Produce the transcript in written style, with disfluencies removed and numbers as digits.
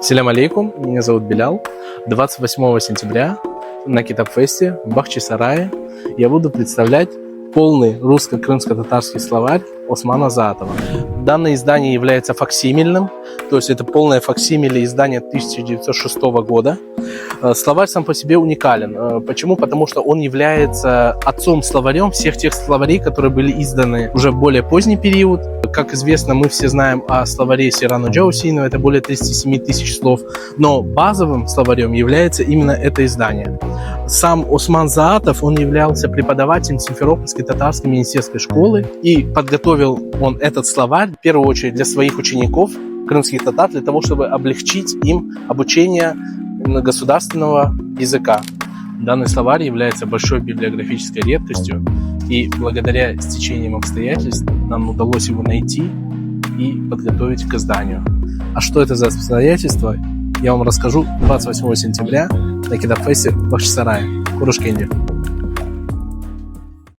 Селям алейкум, меня зовут Белял. 28 сентября на Китапфесте в Бахчисарае я буду представлять полный русско-крымско-татарский словарь Османа Заатова. Данное издание является факсимильным, то есть это полное факсимиле издания 1906 года. Словарь сам по себе уникален. Почему? Потому что он является отцом-словарем всех тех словарей, которые были изданы уже в более поздний период. Как известно, мы все знаем о словаре Сирано Джаусинова, это более 37 тысяч слов, но базовым словарем является именно это издание. Сам Осман Заатов, он являлся преподавателем Симферопольской татарской министерской школы, и подготовил он этот словарь в первую очередь для своих учеников, крымских татар, для того, чтобы облегчить им обучение государственного языка. Данный словарь является большой библиографической редкостью, и благодаря стечениям обстоятельств нам удалось его найти и подготовить к изданию. А что это за обстоятельства, я вам расскажу 28 сентября на Китапфесте в Бахчисарае. Курушкенди.